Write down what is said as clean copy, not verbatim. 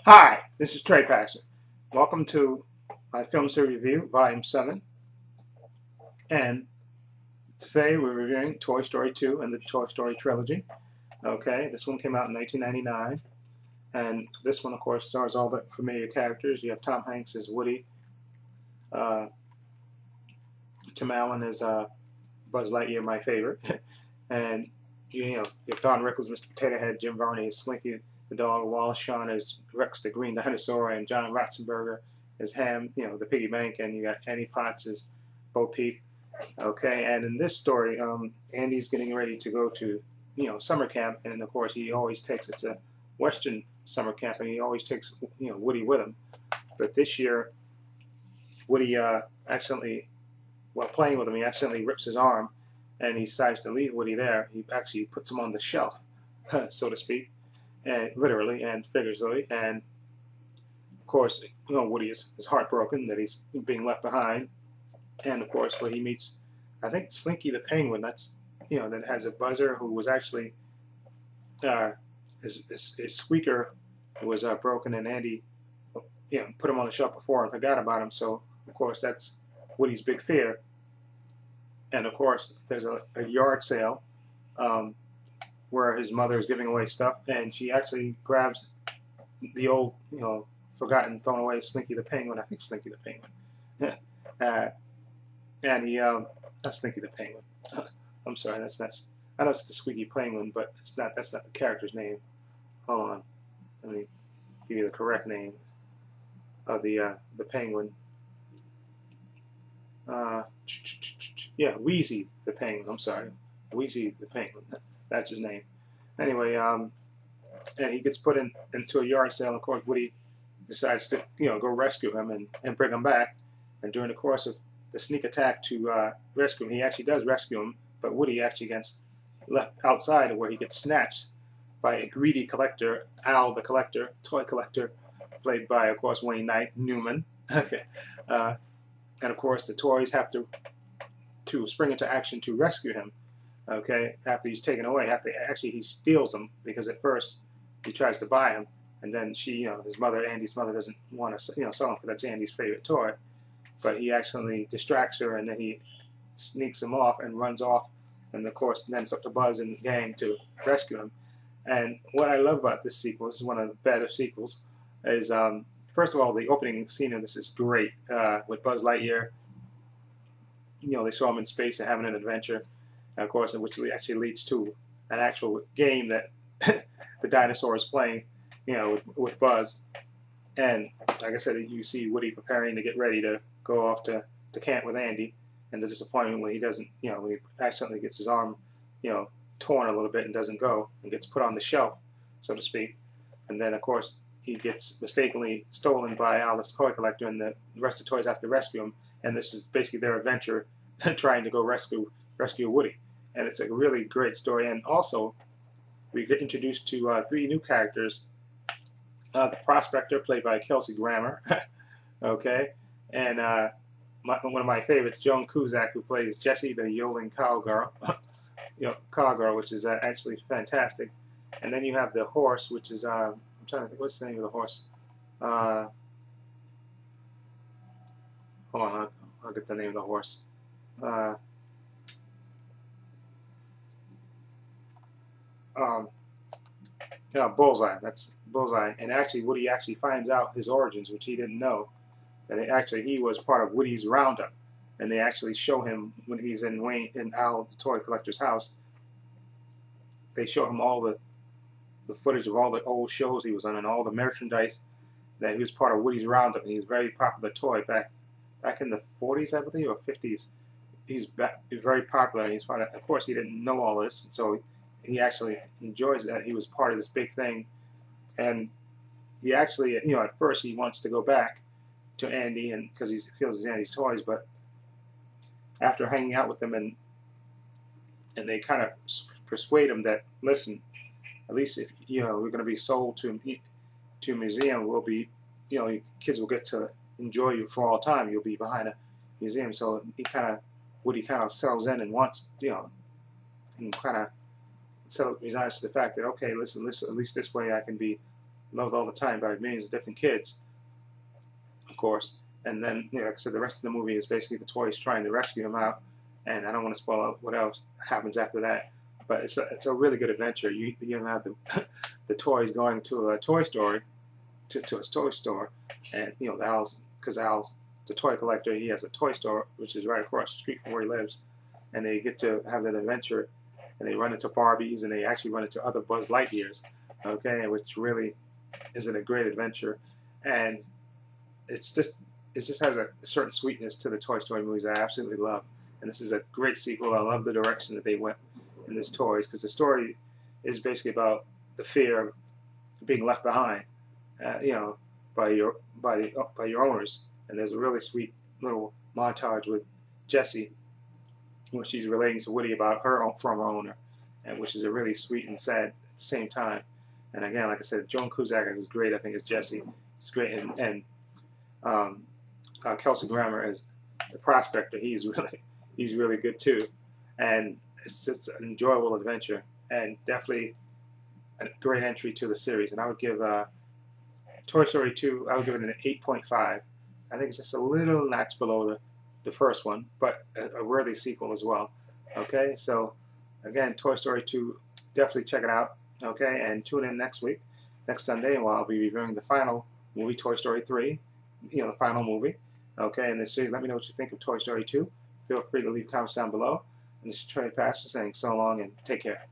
Hi, this is Trey Passer. Welcome to my film series review, Volume 7. And today we're reviewing Toy Story 2 and the Toy Story trilogy. Okay, this one came out in 1999. And this one, of course, stars all the familiar characters. You have Tom Hanks as Woody. Tim Allen as Buzz Lightyear, my favorite. And you have Don Rickles, Mr. Potato Head, Jim Varney as Slinky the dog, Wallace Shawn as Rex the Green Dinosaur, and John Ratzenberger as Ham, the piggy bank, and you got Annie Potts as Bo Peep. Okay, and in this story, Andy's getting ready to go to, summer camp, and of course he always takes, it's a Western summer camp, and he always takes, Woody with him. But this year, Woody accidentally, while playing with him, he accidentally rips his arm, and he decides to leave Woody there. He actually puts him on the shelf, so to speak. And literally and figuratively, and of course, Woody is heartbroken that he's being left behind, and of course, where he meets, I think Slinky the Penguin. That's that has a buzzer who was actually his squeaker was broken, and Andy, put him on the shelf before and forgot about him. So of course, that's Woody's big fear, and of course, there's a yard sale. Where his mother is giving away stuff, and she actually grabs the old, forgotten, thrown away Slinky the Penguin. I think Slinky the Penguin. And he, that's Slinky the Penguin. I'm sorry, that's I know it's the Squeaky Penguin, but that's not the character's name. Hold on, let me give you the correct name of the Penguin. Yeah, Wheezy the Penguin. I'm sorry, Wheezy the Penguin. That's his name. Anyway, and he gets put into a yard sale. Of course, Woody decides to go rescue him and bring him back. And during the course of the sneak attack to rescue him, he actually does rescue him, but Woody actually gets left outside where he gets snatched by a greedy collector, Al the Collector, toy collector, played by, of course, Wayne Knight, Newman. Okay, and of course the toys have to spring into action to rescue him. Okay, after he's taken away, actually he steals them, because at first he tries to buy him, and then she, his mother, Andy's mother, doesn't want to, sell him because that's Andy's favorite toy. But he actually distracts her, and then he sneaks him off and runs off, and of course then it's up to Buzz and the gang to rescue him. And what I love about this sequel, this is one of the better sequels, is first of all, the opening scene of this is great, with Buzz Lightyear. They saw him in space and having an adventure. Of course, which actually leads to an actual game that the dinosaur is playing, with Buzz. And like I said, you see Woody preparing to get ready to go off to camp with Andy, and the disappointment when he doesn't, when he accidentally gets his arm, torn a little bit and doesn't go, and gets put on the shelf, so to speak. And then, of course, he gets mistakenly stolen by Alice the toy collector, and the rest of the toys have to rescue him. And this is basically their adventure, trying to go rescue Woody. And it's a really great story. And also, we get introduced to 3 new characters. The Prospector, played by Kelsey Grammer. Okay. And one of my favorites, Joan Cusack, who plays Jessie, the Yodeling Cowgirl. Cowgirl, which is actually fantastic. And then you have the horse, which is, I'm trying to think, what's the name of the horse? Hold on, I'll get the name of the horse. Bullseye. That's Bullseye. And actually, Woody actually finds out his origins, which he didn't know. That he was part of Woody's roundup, and they actually show him when he's in Al the toy collector's house. They show him all the footage of all the old shows he was on and all the merchandise that he was part of Woody's roundup, and he was a very popular toy back in the 40s, I believe, or 50s. He's very popular. He's part of course, he didn't know all this, and so he actually enjoys that he was part of this big thing. And he actually, at first he wants to go back to Andy, and because he feels it's Andy's toys, but after hanging out with them and they kind of persuade him that, listen, at least if we're going to be sold to a museum, we'll be, kids will get to enjoy you for all time. You'll be behind a museum. So Woody kind of settles in and wants, and kind of resigns to the fact that, okay, listen, at least this way I can be loved all the time by millions of different kids, of course. And then, like I said, the rest of the movie is basically the toys trying to rescue him out. And I don't want to spoil out what else happens after that. But it's a really good adventure. You have the toys going to a toy store, to a toy store, and because Al's the toy collector. He has a toy store which is right across the street from where he lives, and they get to have that adventure, and they run into Barbies, and they actually run into other Buzz Lightyears, okay, which really is a great adventure, and it just has a certain sweetness to the Toy Story movies I absolutely love, and this is a great sequel. I love the direction that they went in this toys, because the story is basically about the fear of being left behind, by your owners. And there's a really sweet little montage with Jessie, where she's relating to Woody about her former owner, and which is a really sweet and sad at the same time. And again, like I said, Joan Cusack is great. I think as Jessie, it's great, and Kelsey Grammer as the prospector. He's really good too, and it's just an enjoyable adventure, and definitely a great entry to the series. And I would give Toy Story 2, I would give it an 8.5. I think it's just a little notch below the first one, but a worthy sequel as well. Okay, so again, Toy Story 2, definitely check it out. Okay, and tune in next Sunday, and I'll be reviewing the final movie, Toy Story 3, the final movie. Okay, in this series, let me know what you think of Toy Story 2. Feel free to leave comments down below. And this is Trey Pastor saying so long and take care.